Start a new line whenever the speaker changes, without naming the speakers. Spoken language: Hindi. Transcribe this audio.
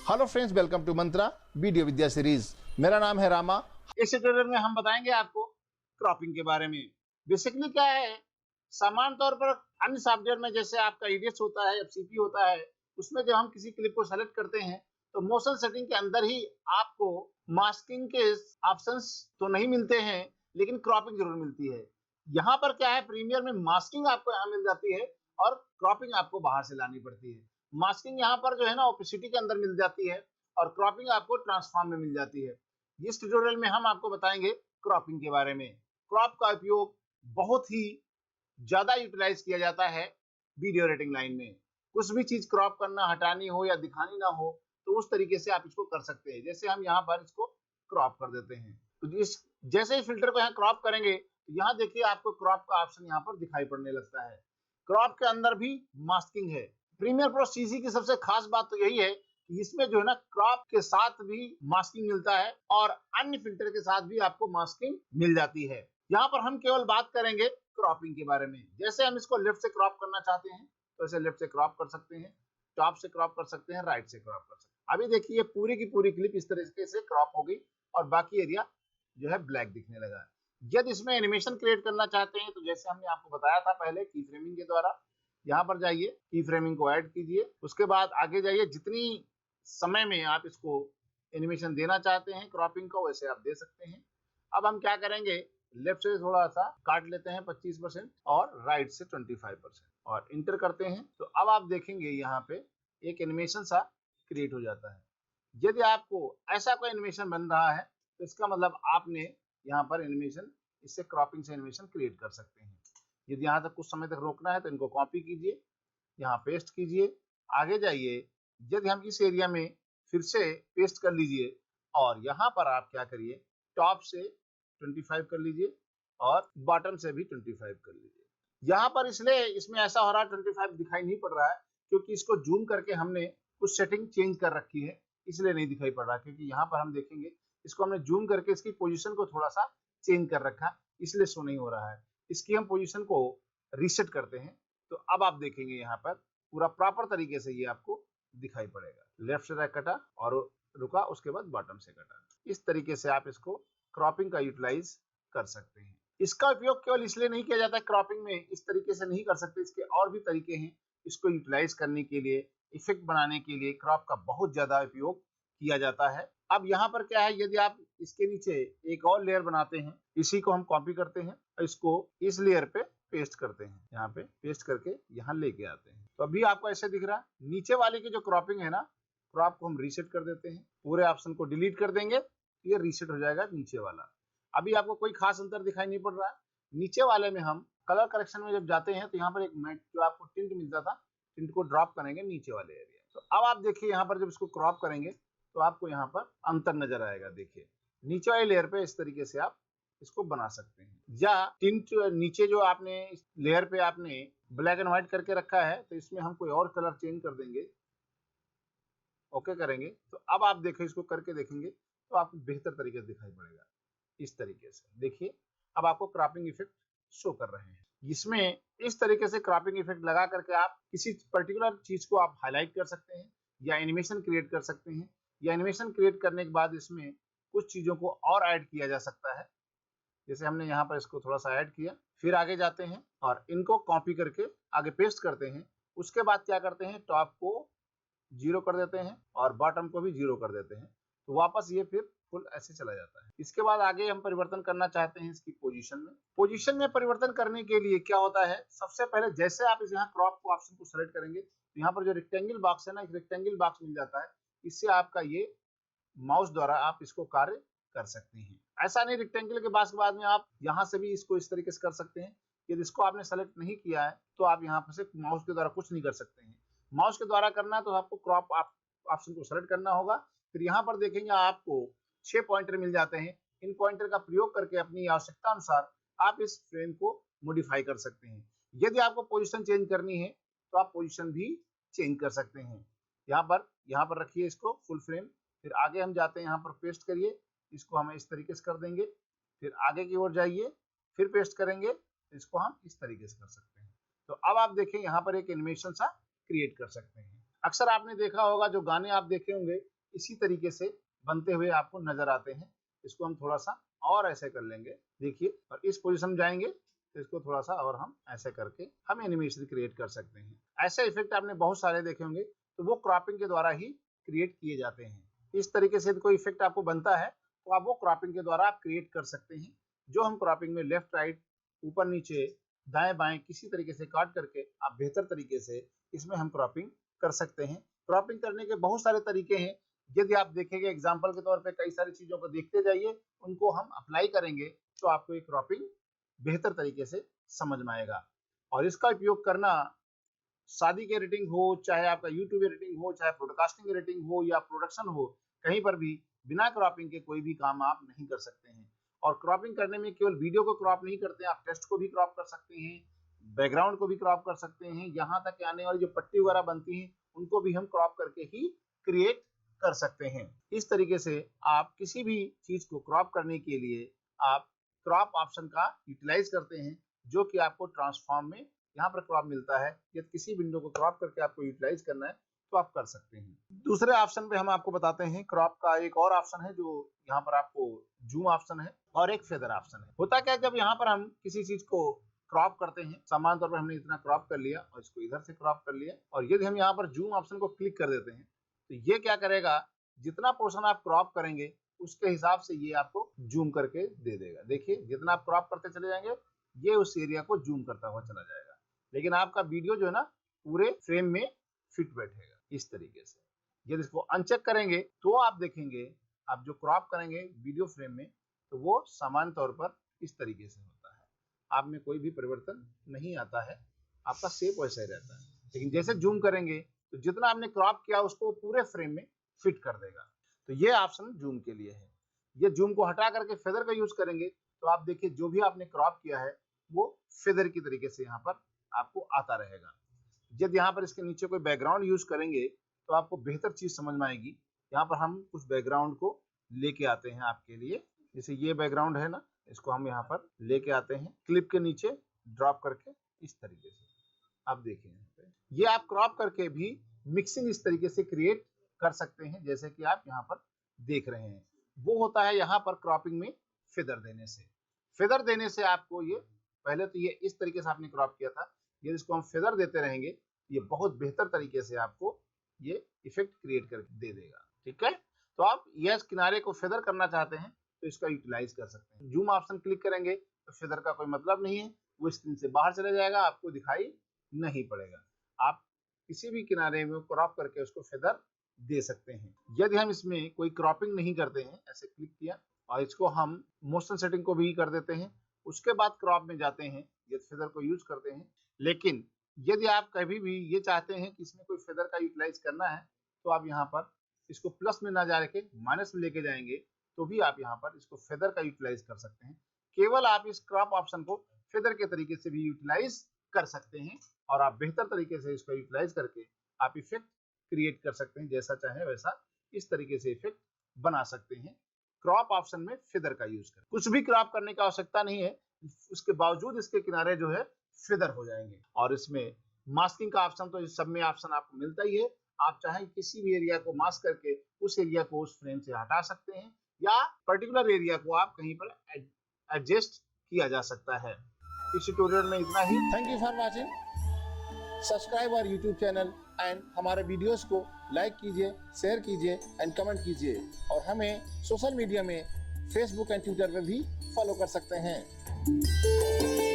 Hello friends, welcome to Mantra video Vidya series. मेरा नाम है रामा।
इस ट्यूटोरियल में हम बताएंगे आपको क्रॉपिंग के बारे में। बेसिकली क्या है, सामान्य तौर पर अन्य सॉफ्टवेयर में जैसे आपका ईडीएस होता है, एफसीपी होता है, उसमें जब हम किसी क्लिप को सेलेक्ट करते हैं तो मोशन सेटिंग के अंदर ही आपको मास्किंग के ऑप्शंस तो नहीं मिलते हैं, लेकिन क्रॉपिंग जरूर मिलती है। यहाँ पर क्या है, प्रीमियर में मास्किंग आपको यहाँ मिल जाती है और क्रॉपिंग आपको बाहर से लानी पड़ती है। मास्किंग यहाँ पर जो है ना ओपेसिटी के अंदर मिल जाती है और क्रॉपिंग आपको ट्रांसफॉर्म में मिल जाती है। इस ट्यूटोरियल में हम आपको बताएंगे क्रॉपिंग के बारे में। क्रॉप का उपयोग बहुत ही ज्यादा यूटिलाइज किया जाता है वीडियो एडिटिंग लाइन में। कुछ भी चीज क्रॉप करना, हटानी हो या दिखानी ना हो तो उस तरीके से आप इसको कर सकते हैं। जैसे हम यहाँ पर इसको क्रॉप कर देते हैं, तो इस जैसे ही फिल्टर को यहाँ क्रॉप करेंगे तो यहाँ देखिए आपको क्रॉप का ऑप्शन यहाँ पर दिखाई पड़ने लगता है। क्रॉप के अंदर भी मास्किंग है। प्रीमियर प्रो सीजी की सबसे खास बात तो यही है कि इसमें जो है ना क्रॉप के साथ भी मास्किंग मिलता है और अन्य फिल्टर के साथ भी आपको मास्किंग मिल जाती है। यहाँ पर हम केवल बात करेंगे क्रॉपिंग के बारे में। जैसे हम इसको लेफ्ट से क्रॉप करना चाहते हैं तो इसे लेफ्ट से क्रॉप कर सकते हैं, टॉप से क्रॉप कर सकते हैं, राइट से क्रॉप कर सकते हैं। अभी देखिए पूरी की पूरी क्लिप इस तरीके से क्रॉप हो गई और बाकी एरिया जो है ब्लैक दिखने लगा है। यदि इसमें एनिमेशन क्रिएट करना चाहते हैं तो जैसे हमने आपको बताया था पहले की फ्रेमिंग के द्वारा, यहाँ पर जाइए, की फ्रेमिंग को ऐड कीजिए, उसके बाद आगे जाइए। जितनी समय में आप इसको एनिमेशन देना चाहते हैं क्रॉपिंग को, वैसे आप दे सकते हैं। अब हम क्या करेंगे, लेफ्ट से थोड़ा सा काट लेते हैं 25% और राइट से 25% और इंटर करते हैं। तो अब आप देखेंगे यहाँ पे एक एनिमेशन सा क्रिएट हो जाता है। यदि आपको ऐसा कोई एनिमेशन बन रहा है तो इसका मतलब आपने यहाँ पर एनिमेशन, इससे क्रॉपिंग से एनिमेशन क्रिएट कर सकते हैं। यदि यहाँ तक कुछ समय तक रोकना है तो इनको कॉपी कीजिए, यहाँ पेस्ट कीजिए, आगे जाइए। यदि हम इस एरिया में फिर से पेस्ट कर लीजिए और यहाँ पर आप क्या करिए, टॉप से 25 कर लीजिए और बॉटम से भी 25 कर लीजिए। यहाँ पर इसलिए इसमें ऐसा हो रहा है 25 दिखाई नहीं पड़ रहा है क्योंकि इसको जूम करके हमने कुछ सेटिंग चेंज कर रखी है, इसलिए नहीं दिखाई पड़ रहा। क्योंकि यहाँ पर हम देखेंगे इसको हमने जूम करके इसकी पोजीशन को थोड़ा सा चेंज कर रखा, इसलिए शो नहीं हो रहा है। इसकी हम पोजीशन को रीसेट करते हैं तो अब आप देखेंगे यहाँ पर पूरा प्रॉपर तरीके से ये आपको दिखाई पड़ेगा। लेफ्ट से राइट कटा और रुका, उसके बाद बॉटम से कटा। इस तरीके से आप इसको क्रॉपिंग का यूटिलाइज कर सकते हैं। इसका उपयोग केवल इसलिए नहीं किया जाता क्रॉपिंग में, इस तरीके से नहीं कर सकते, इसके और भी तरीके हैं। इसको यूटिलाइज करने के लिए, इफेक्ट बनाने के लिए क्रॉप का बहुत ज्यादा उपयोग किया जाता है। अब यहाँ पर क्या है, यदि आप इसके नीचे एक और लेयर बनाते हैं, इसी को हम कॉपी करते हैं और इसको इस लेयर पे पेस्ट करते हैं, यहाँ पे पेस्ट करके यहाँ लेके आते हैं। तो अभी आपको ऐसे दिख रहा है। नीचे वाले की जो क्रॉपिंग है ना, क्रॉप को हम रीसेट कर देते हैं, पूरे ऑप्शन को डिलीट कर देंगे, ये रीसेट हो जाएगा नीचे वाला। अभी आपको कोई खास अंतर दिखाई नहीं पड़ रहा है। नीचे वाले में हम कलर करेक्शन में जब जाते हैं तो यहाँ पर एक मैट जो आपको टिंट मिलता था, टिंट को ड्रॉप करेंगे नीचे वाले एरिया। तो अब आप देखिए यहाँ पर जब इसको क्रॉप करेंगे तो आपको यहाँ पर अंतर नजर आएगा। देखिए नीचे वाले लेयर पे इस तरीके से आप इसको बना सकते हैं, या टिंट नीचे जो आपने लेयर पे आपने ब्लैक एंड व्हाइट करके रखा है तो इसमें हम कोई और कलर चेंज कर देंगे, ओके करेंगे। तो अब आप देखिए, इसको करके देखेंगे तो आपको बेहतर तरीके से दिखाई पड़ेगा। इस तरीके से देखिए अब आपको क्रॉपिंग इफेक्ट शो कर रहे हैं। इसमें इस तरीके से क्रॉपिंग इफेक्ट लगा करके आप किसी पर्टिकुलर चीज को आप हाईलाइट कर सकते हैं या एनिमेशन क्रिएट कर सकते हैं, या एनिमेशन क्रिएट करने के बाद इसमें कुछ चीजों को और ऐड किया जा सकता है। जैसे हमने यहाँ पर इसको थोड़ा सा ऐड किया, फिर आगे जाते हैं और इनको कॉपी करके आगे पेस्ट करते हैं। उसके बाद क्या करते हैं, टॉप को 0 कर देते हैं और बॉटम को भी 0 कर देते हैं, तो वापस ये फिर फुल ऐसे चला जाता है। इसके बाद आगे हम परिवर्तन करना चाहते हैं इसकी पोजीशन में। पोजीशन में परिवर्तन करने के लिए क्या होता है, सबसे पहले जैसे आप इस यहाँ क्रॉप को ऑप्शन को सेलेक्ट करेंगे तो यहाँ पर जो रेक्टेंगल बॉक्स है ना, एक रेक्टेंगल बॉक्स मिल जाता है। इससे आपका ये माउस द्वारा आप इसको कार्य कर सकते हैं। ऐसा नहीं रेक्टेंगल के बाद में आप यहाँ से भी इसको इस तरीके से कर सकते हैं। यदि इसको आपने सेलेक्ट नहीं किया है तो आप यहाँ पर से माउस के द्वारा कुछ नहीं कर सकते हैं। माउस के द्वारा करना है तो आपको क्रॉप ऑप्शन को सेलेक्ट करना होगा। फिर यहाँ पर देखेंगे आपको 6 पॉइंटर मिल जाते हैं। इन पॉइंटर का प्रयोग करके अपनी आवश्यकता अनुसार आप इस फ्रेम को मॉडिफाई कर सकते हैं। यदि आपको पोजीशन चेंज करनी है तो आप पोजीशन भी चेंज कर सकते हैं। यहाँ पर रखिए इसको फुल फ्रेम, फिर आगे हम जाते हैं, यहाँ पर पेस्ट करिए, इसको हम इस तरीके से कर देंगे। फिर आगे की ओर जाइए, फिर पेस्ट करेंगे, इसको हम इस तरीके से कर सकते हैं। तो अब आप देखें यहाँ पर एक एनिमेशन सा क्रिएट कर सकते हैं। अक्सर आपने देखा होगा, जो गाने आप देखे होंगे इसी तरीके से बनते हुए आपको नजर आते हैं। इसको हम थोड़ा सा और ऐसे कर लेंगे, देखिए, और इस पोजीशन में जाएंगे तो इसको थोड़ा सा और हम ऐसे करके हम एनिमेशन क्रिएट कर सकते हैं। ऐसे इफेक्ट आपने बहुत सारे देखे होंगे, तो वो क्रॉपिंग के द्वारा ही क्रिएट किए जाते हैं। इस तरीके से कोई इफेक्ट आपको बनता है तो आप वो क्रॉपिंग के द्वारा आप क्रिएट कर सकते हैं। जो हम क्रॉपिंग में लेफ्ट राइट, ऊपर नीचे, दाएं बाएं किसी तरीके से काट करके आप बेहतर तरीके से इसमें हम क्रॉपिंग कर सकते हैं। क्रॉपिंग करने के बहुत सारे तरीके हैं। यदि आप देखेंगे एग्जाम्पल के तौर पे कई सारी चीजों को देखते जाइए, उनको हम अप्लाई करेंगे तो आपको ये क्रॉपिंग बेहतर तरीके से समझ में आएगा। और इसका उपयोग करना शादी की एडिटिंग हो, चाहे आपका यूट्यूब एडिटिंग हो, चाहे ब्रॉडकास्टिंग एडिटिंग हो या प्रोडक्शन हो, कहीं पर भी बिना क्रॉपिंग के कोई भी काम आप नहीं कर सकते हैं। और क्रॉपिंग करने में केवल वीडियो को क्रॉप नहीं करते, आप टेक्स्ट को भी क्रॉप कर सकते हैं, बैकग्राउंड को भी क्रॉप कर सकते हैं, यहाँ तक आने वाली जो पट्टी वगैरह बनती है उनको भी हम क्रॉप करके ही क्रिएट कर सकते हैं। इस तरीके से आप किसी भी चीज को क्रॉप करने के लिए आप क्रॉप ऑप्शन का यूटिलाइज करते हैं, जो कि आपको ट्रांसफॉर्म में यहाँ पर क्रॉप मिलता है। यदि किसी विंडो को क्रॉप करके आपको यूटिलाइज करना है तो आप कर सकते हैं। दूसरे ऑप्शन पे हम आपको बताते हैं, क्रॉप का एक और ऑप्शन है जो यहाँ पर आपको जूम ऑप्शन है और एक फेदर ऑप्शन है। होता क्या है, जब यहाँ पर हम किसी चीज को क्रॉप करते हैं, सामान्य तौर पर हमने इतना क्रॉप कर लिया और इसको इधर से क्रॉप कर लिया, और यदि हम यहाँ पर जूम ऑप्शन को क्लिक कर देते हैं तो ये क्या करेगा, जितना पोर्शन आप क्रॉप करेंगे उसके हिसाब से ये आपको जूम करके दे देगा। देखिए, जितना आप क्रॉप करते चले जाएंगे ये उस एरिया को जूम करता हुआ चला जाएगा, लेकिन आपका वीडियो जो है ना पूरे फ्रेम में फिट बैठेगा इस तरीके से। यदि इसको अनचेक करेंगे तो आप देखेंगे, आप जो क्रॉप करेंगे वीडियो फ्रेम में तो वो सामान्य तौर पर इस तरीके से होता है, आप में कोई भी परिवर्तन नहीं आता है, आपका सेम वैसा ही रहता है। लेकिन जैसे जूम करेंगे तो जितना आपने क्रॉप किया उसको पूरे फ्रेम में फिट कर देगा। तो ये ऑप्शन जूम के लिए है। ये जूम को हटा करके फेदर का यूज करेंगे तो आप देखिए जो भी आपने क्रॉप किया है वो फेदर की तरीके से यहाँ पर आपको आता रहेगा। यदि यहाँ पर इसके नीचे कोई बैकग्राउंड यूज करेंगे तो आपको बेहतर चीज समझ में आएगी। यहाँ पर हम कुछ बैकग्राउंड को लेके आते हैं आपके लिए, जैसे ये बैकग्राउंड है ना, इसको हम यहाँ पर लेके आते हैं क्लिप के नीचे ड्रॉप करके इस तरीके से। आप देखिए यहाँ पे ये आप क्रॉप करके भी मिक्सिंग इस तरीके से क्रिएट कर सकते हैं, जैसे कि आप यहाँ पर देख रहे हैं। वो होता है यहाँ पर क्रॉपिंग में फेदर देने से। फेदर देने से आपको ये, पहले तो ये इस तरीके से आपने क्रॉप किया था, यदि इसको हम फेदर देते रहेंगे ये बहुत बेहतर तरीके से आपको ये इफेक्ट क्रिएट करके दे देगा। ठीक है, तो आप यस किनारे को फेदर करना चाहते हैं तो इसका यूटिलाइज कर सकते हैं। जूम ऑप्शन क्लिक करेंगे तो फेदर का कोई मतलब नहीं है, वो स्क्रीन से बाहर चले जाएगा, आपको दिखाई नहीं पड़ेगा। आप किसी भी किनारे में क्रॉप करके उसको फेदर दे सकते हैं। यदि हम इसमें कोई क्रॉपिंग नहीं करते हैं, ऐसे क्लिक किया और इसको हम मोशन सेटिंग को भी कर देते हैं, उसके बाद क्रॉप में जाते हैं, ये फेदर को यूज करते हैं। लेकिन यदि आप कभी भी ये चाहते हैं कि इसमें कोई फेदर का यूटिलाइज करना है तो आप यहाँ पर इसको प्लस में ना जा के माइनस में लेके जाएंगे तो भी आप यहाँ पर इसको फेदर का यूटिलाइज कर सकते हैं। केवल आप इस क्रॉप ऑप्शन को फेदर के तरीके से भी यूटिलाइज कर सकते हैं और आप बेहतर तरीके से इसको यूटिलाइज करके आप इफेक्ट क्रिएट कर सकते हैं, जैसा चाहे वैसा इस तरीके से इफेक्ट बना सकते हैं क्रॉप ऑप्शन में फेदर का यूज कर। कुछ भी क्रॉप करने की आवश्यकता नहीं है, उसके बावजूद इसके किनारे जो है फेदर हो जाएंगे। और इसमें मास्किंग का ऑप्शन तो इस सब में ऑप्शन आपको मिलता ही है, आप चाहे किसी भी एरिया को मास्क करके उस एरिया को उस फ्रेम से हटा सकते हैं या पर्टिकुलर एरिया को आप कहीं पर एडजस्ट किया जा सकता है। इस ट्यूटोरियल में इतना ही।
Thank you for watching. Subscribe our YouTube channel and हमारे वीडियोस को लाइक कीजिए, शेयर कीजिए एंड कमेंट कीजिए, और हमें सोशल मीडिया में फेसबुक एंड ट्विटर पर भी फॉलो कर सकते हैं।